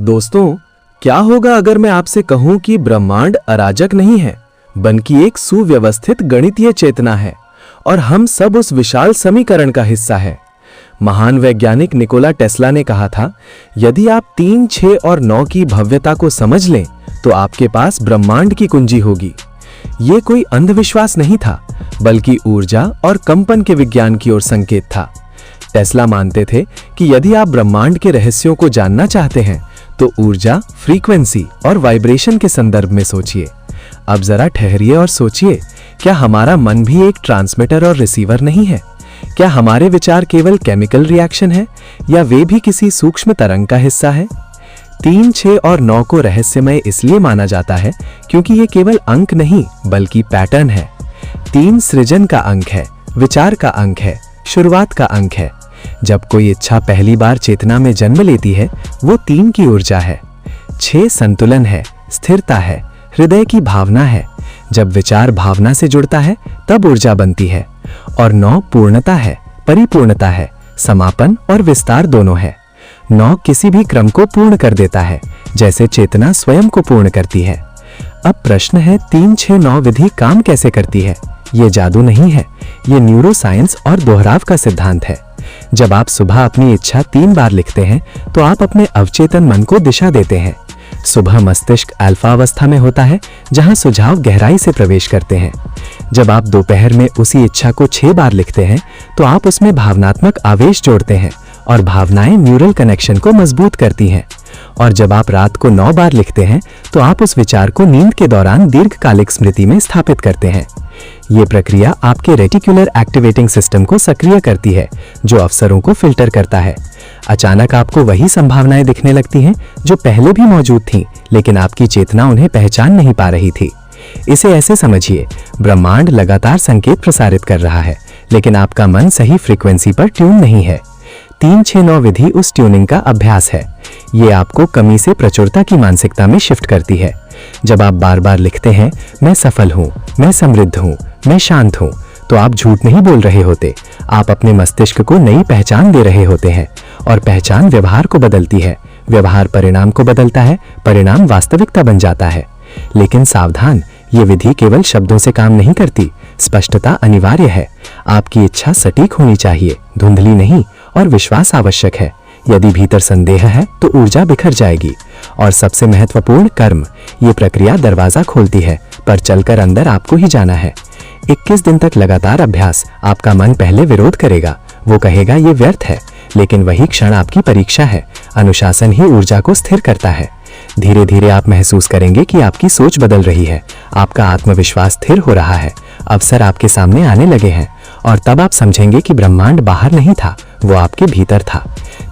दोस्तों, क्या होगा अगर मैं आपसे कहूं कि ब्रह्मांड अराजक नहीं है बल्कि एक सुव्यवस्थित गणितीय चेतना है और हम सब उस विशाल समीकरण का हिस्सा है। महान वैज्ञानिक निकोला टेस्ला ने कहा था, यदि आप 3, 6 और 9 की भव्यता को समझ लें तो आपके पास ब्रह्मांड की कुंजी होगी। ये कोई अंधविश्वास नहीं था, बल्कि ऊर्जा और कंपन के विज्ञान की ओर संकेत था। टेस्ला मानते थे कि यदि आप ब्रह्मांड के रहस्यों को जानना चाहते हैं तो ऊर्जा, फ्रीक्वेंसी और वाइब्रेशन के संदर्भ में सोचिए। अब जरा ठहरिए और सोचिए, क्या हमारा मन भी एक ट्रांसमीटर और रिसीवर नहीं है? क्या हमारे विचार केवल केमिकल रिएक्शन है या वे भी किसी सूक्ष्म तरंग का हिस्सा है? 3, 6 और 9 को रहस्यमय इसलिए माना जाता है क्योंकि ये केवल अंक नहीं बल्कि पैटर्न है। 3 सृजन का अंक है, विचार का अंक है, शुरुआत का अंक है। जब कोई इच्छा पहली बार चेतना में जन्म लेती है वो 3 की ऊर्जा है। 6 संतुलन है, स्थिरता है, हृदय की भावना है। जब विचार भावना से जुड़ता है तब ऊर्जा बनती है। और 9 पूर्णता है, परिपूर्णता है, समापन और विस्तार दोनों है। 9 किसी भी क्रम को पूर्ण कर देता है, जैसे चेतना स्वयं को पूर्ण करती है। अब प्रश्न है, 3, 6, 9 विधि काम कैसे करती है? ये जादू नहीं है, ये न्यूरोसाइंस और दोहराव का सिद्धांत है। जब आप सुबह अपनी इच्छा 3 बार लिखते हैं तो आप अपने अवचेतन मन को दिशा देते हैं। सुबह मस्तिष्क अल्फा अवस्था में होता है, जहां सुझाव गहराई से प्रवेश करते हैं। जब आप दोपहर में उसी इच्छा को 6 बार लिखते हैं तो आप उसमें भावनात्मक आवेश जोड़ते हैं और भावनाएं न्यूरल कनेक्शन को मजबूत करती हैं। और जब आप रात को 9 बार लिखते हैं तो आप उस विचार को नींद के दौरान दीर्घकालिक स्मृति में स्थापित करते हैं। ये प्रक्रिया आपके रेटिकुलर एक्टिवेटिंग सिस्टम को सक्रिय करती है, जो अवसरों को फिल्टर करता है। अचानक आपको वही संभावनाएं दिखने लगती हैं जो पहले भी मौजूद थीं, लेकिन आपकी चेतना उन्हें पहचान नहीं पा रही थी। इसे ऐसे समझिए, ब्रह्मांड लगातार संकेत प्रसारित कर रहा है, लेकिन आपका मन सही फ्रीक्वेंसी पर ट्यून नहीं है। 3, 6, 9 विधि उस ट्यूनिंग का अभ्यास है। ये आपको कमी से प्रचुरता की मानसिकता में शिफ्ट करती है। जब आप बार बार लिखते हैं, मैं सफल हूँ, मैं समृद्ध हूँ, मैं शांत हूँ, तो आप झूठ नहीं बोल रहे होते। आप अपने मस्तिष्क को नई पहचान दे रहे होते हैं और पहचान व्यवहार को बदलती है, व्यवहार परिणाम को बदलता है, परिणाम वास्तविकता बन जाता है। लेकिन सावधान, ये विधि केवल शब्दों से काम नहीं करती। स्पष्टता अनिवार्य है। आपकी इच्छा सटीक होनी चाहिए, धुंधली नहीं, और विश्वास आवश्यक है। यदि भीतर संदेह है तो ऊर्जा बिखर जाएगी। और सबसे महत्वपूर्ण, कर्म। ये प्रक्रिया दरवाजा खोलती है, पर चलकर अंदर आपको ही जाना है। 21 दिन तक लगातार अभ्यास। आपका मन पहले विरोध करेगा, वो कहेगा ये व्यर्थ है, लेकिन वही क्षण आपकी परीक्षा है। अनुशासन ही ऊर्जा को स्थिर करता है। धीरे धीरे आप महसूस करेंगे कि आपकी सोच बदल रही है, आपका आत्मविश्वास स्थिर हो रहा है, अवसर आपके सामने आने लगे हैं। और तब आप समझेंगे कि ब्रह्मांड बाहर नहीं था, वो आपके भीतर था।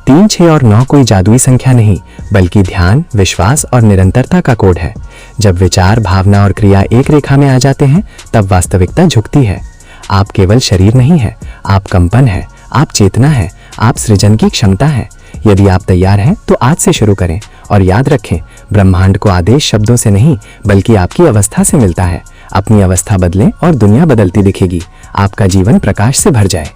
3, 6 और 9 कोई जादुई संख्या नहीं, बल्कि ध्यान, विश्वास और निरंतरता का कोड है। जब विचार, भावना और क्रिया एक रेखा में आ जाते हैं तब वास्तविकता झुकती है। आप केवल शरीर नहीं है, आप कंपन है, आप चेतना है, आप सृजन की क्षमता है। यदि आप तैयार हैं तो आज से शुरू करें। और याद रखें, ब्रह्मांड को आदेश शब्दों से नहीं बल्कि आपकी अवस्था से मिलता है। अपनी अवस्था बदलें और दुनिया बदलती दिखेगी। आपका जीवन प्रकाश से भर जाए।